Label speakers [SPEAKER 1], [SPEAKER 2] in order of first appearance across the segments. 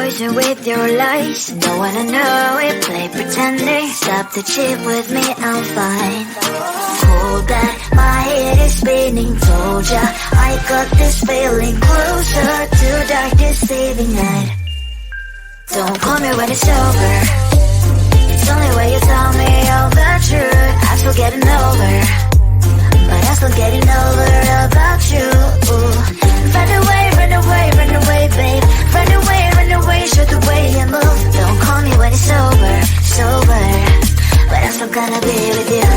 [SPEAKER 1] poison with your lies. Don't wanna know it, play pretending. Stop the cheat with me, I'm fine. Hold that, my head is spinning. Told ya, I got this feeling. Closer to dark deceiving night. Don't call me when it's over. It's only when you tell me all the truth. I'm still getting over, but I'm still getting over about you. Run away, run away, run away, babe. Run away, show the way you move. Don't call me when it's over, sober, but I'm still gonna be with you.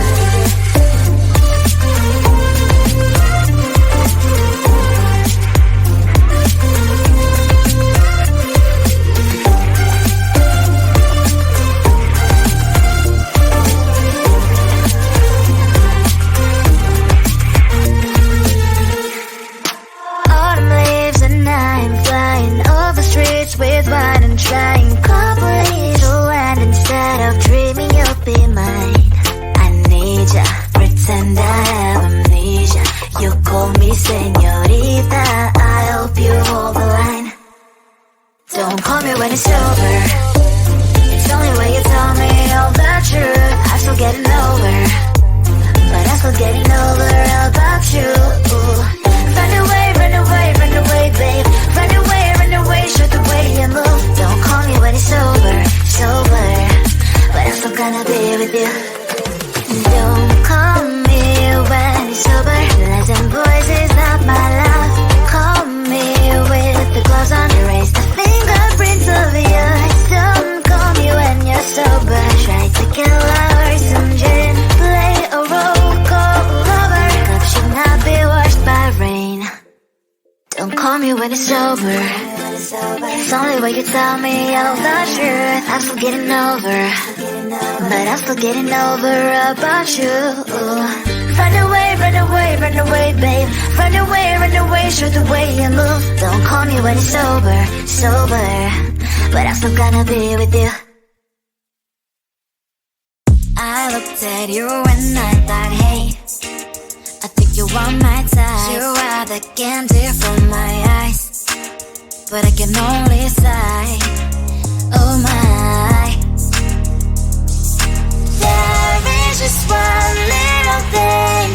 [SPEAKER 1] With wine and trying coupling to land instead of dreaming you'll be mine. I need ya, pretend I have amnesia. You call me señorita, I hope you hold the line. Don't call me when it's over. It's only when you tell me all the truth. I'm still getting over, but I'm still getting over about you. Run away, run away, run away, babe. Run away, show the way you move. Don't call me when it's over, sober, but I'm still gonna be with you. Don't call me when it's over. Lies and boys is not my love. Call me with the gloves on. Erase the fingerprints of yours. Don't call me when you're sober. Try to kill hours, some gin. Play a role, call lover. Cup should not be washed by rain. Don't call me when it's over. It's only when you tell me all the truth. I'm still getting over, but I'm still getting over about you. Run away, run away, run away, babe. Run away, show the way you move. Don't call me when it's over, sober, but I'm still gonna be with you. I looked at you and I thought, hey, I think you want my type. You are the candy from my eyes, but I can only sigh. Oh my, there is just one little thing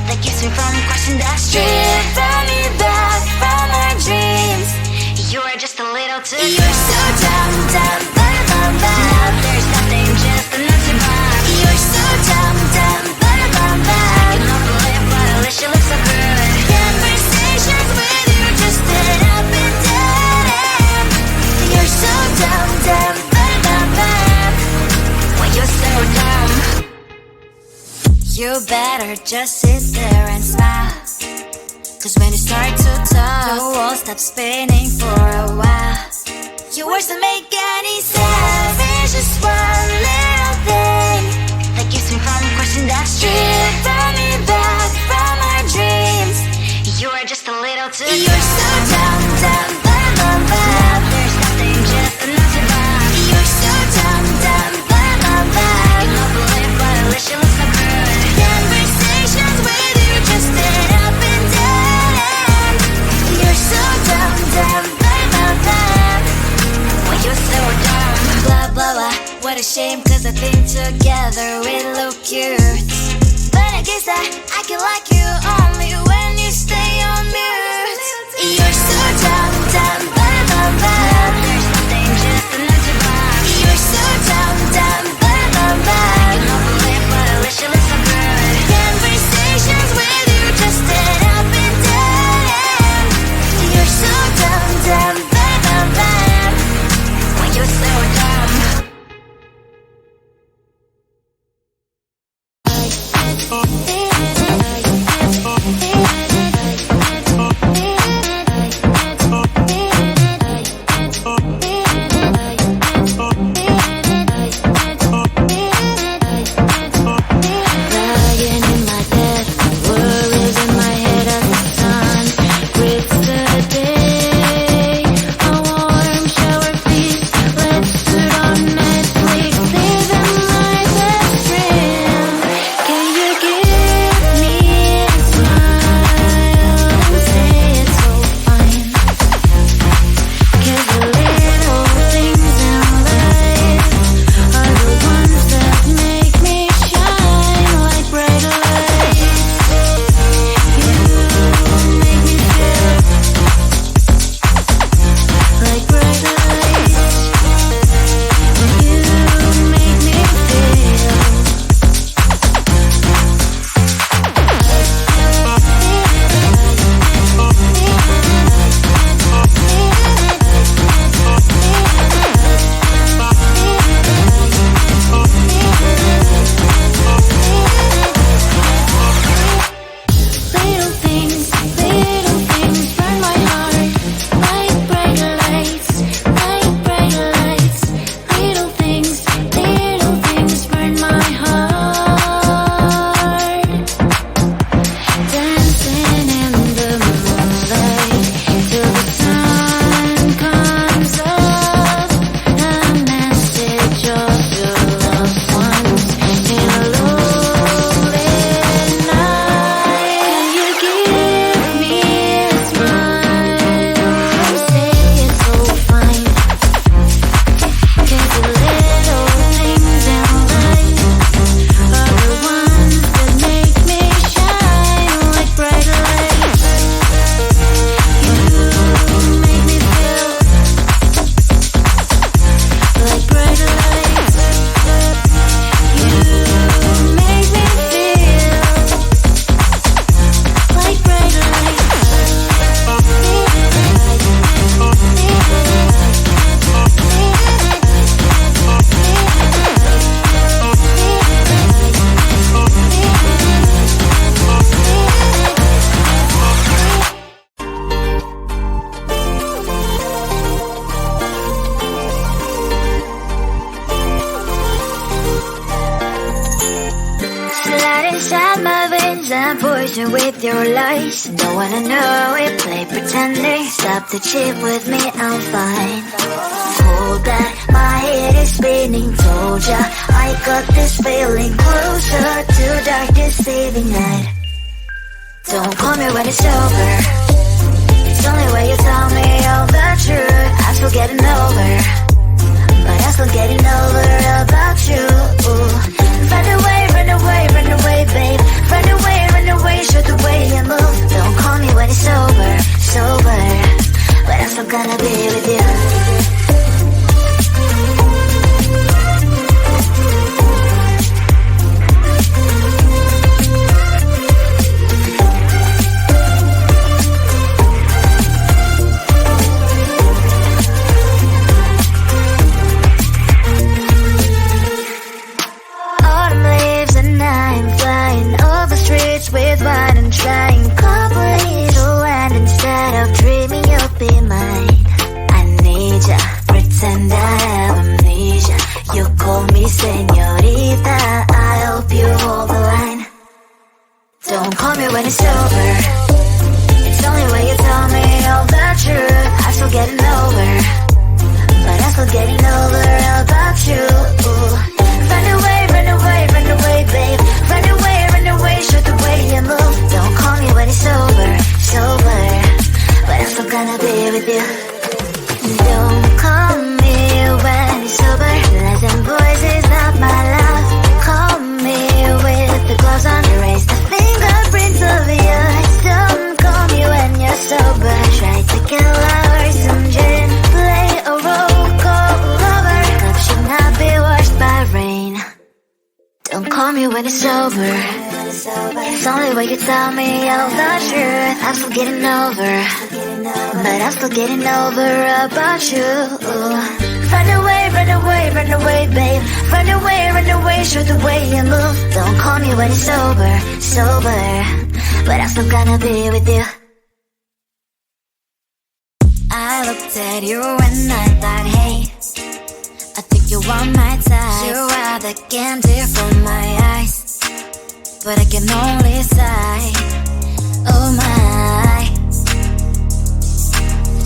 [SPEAKER 1] that keeps me from crossing that street. Drive me back from my dreams. You are just a little too close. You're so dumb, dumb, bum, bum, bum. Now there's nothing, just enough to buy. You're so dumb, dumb, bum, bum, bum. I cannot believe, but at least you look so good. Conversations with you just end up in dead end. You're so dumb, dumb, bum, bum, bum. When you're so dumb, you better just sit there and smile. Cause when you start to talk, the world stops spinning for a while. Your words don't make any sense. There's just one little thing that keeps me from crossing that street. Throw me back from our dreams. You are just a little too close. You're so dumb, dumb, bum, bum, bum. There's nothing, just enough to buy. You're so dumb, dumb, bum, bum, bum. I cannot believe, but at least you look so good. Conversations with you just end up in dead end. You're so dumb, dumb, bum, bum, bum. When you're so dumb. Blah, blah, blah. What a shame, cause I think together we look cute. But I guess that I can like you only when you stay on mute. You're so dumb, dumb, bum, bum, bum. There's nothing, just enough to buy. You're so dumb, dumb, bum, bum, bum. I cannot believe, but at least you look so good. Conversations with you just end up in dead end. You're so dumb, dumb, bum, bum, bum. When you're so dumb. and poison with your lies. Don't wanna know it, play pretending. Stop the cheat with me, I'm fine. Hold that, my head is spinning. Told ya, I got this feeling. Closer to dark deceiving night. Don't call me when it's over. It's only when you tell me all the truth. I'm still getting over, but I'm still getting over about you. Run away, run away, run away, babe. Run away, show the way you move. Don't call me when it's over, sober, but I'm still gonna be with you. With what I'm trying, complete to land instead of dreaming you'll be mine. I need ya, pretend I have amnesia. You call me señorita, I hope you hold the line. Don't call me when it's over. It's only when you tell me all the truth. I'm still getting over, but I'm still getting over about you. Run away, run away, run away, babe. Run away, show the way you move. Don't call me when it's over, sober, but I'm still gonna be with you. Don't call me when it's over. Listen, boys is not my love. Call me with the gloves on. Erase the fingerprints of yours. Don't call me when you're sober. Try to get lower, some gin. Play a role, call lover. Cup should not be washed by rain. Don't call me when it's over. It's only when you tell me all the truth. I'm still getting over, but I'm still getting over about you. Run away, run away, run away, babe. Run away, show the way you move. Don't call me when it's over, sober, but I'm still gonna be with you. I looked at you and I thought, hey, I think you want my type. You are the candy from my eyes, but I can only sigh, oh my.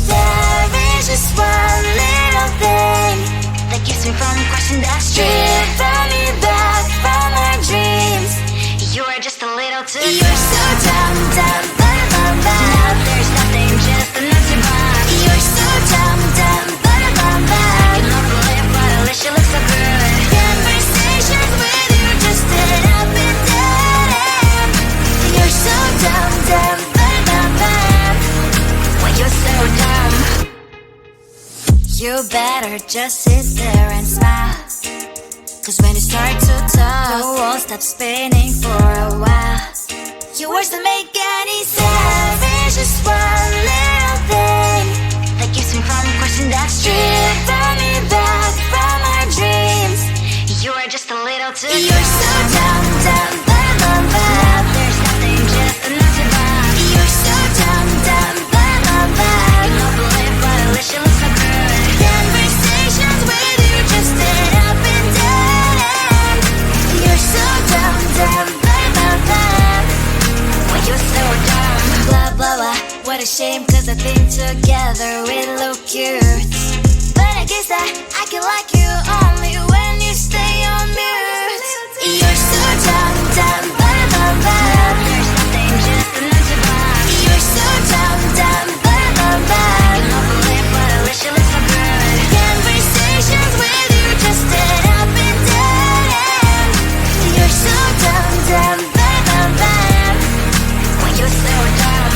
[SPEAKER 1] There is just one little thing that keeps me from crossing that street. Drive me back from my dreams. You are just a little too close. You're so dumb, dumb, bum, bum, bum. Now there's nothing, just an empty box. You're so dumb, dumb, bum, bum, bum. You love the lip, but at least you look so good. Conversations with you just end up in dead end. You're so dumb, dumb, bum, bum, bum. When you're so dumb, you better just sit there and smile. Cause when you start to talk, the world stops spinning for a while. Your words don't make any sense. There's just one little thing that keeps me from crossing that street. Throw me back from our dreams. You are just a little too close. You're so dumb, dumb, bum, bum, bum. There's nothing, just an empty box. You're so dumb, dumb, bum, bum, bum. You don't believe, but at least you look so good. Conversations with you just end up in dead end. You're so dumb, dumb, bum, bum, bum. When you're so dumb, blah, blah, blah. What a shame, cause I think together we look cute. But I guess that I can like you only when you stay on mute. You're so dumb, dumb, bum, bum, bum. There's nothing, just an empty box. You're so dumb, dumb, bum, bum, bum. You don't believe, but at least you look so good. Conversations with you just end up in dead end. You're so dumb, dumb, bum, bum, bum. When you're so dumb.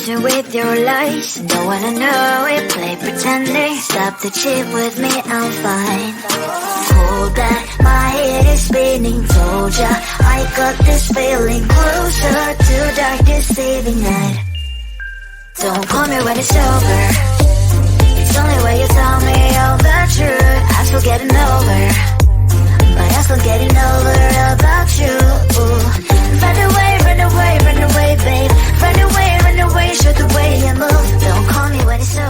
[SPEAKER 1] Listen with your lies, don't wanna know it, play pretending. Stop the cheat with me, I'm fine. Hold that, my head is spinning. Told ya, I got this feeling closer to dark deceiving night. Don't call me when it's over. It's only when you tell me all the truth. I'm still getting over, but I'm still getting over about you. Run away, run away, run away, babe. Run away, show the way you move. Don't call me when it's over.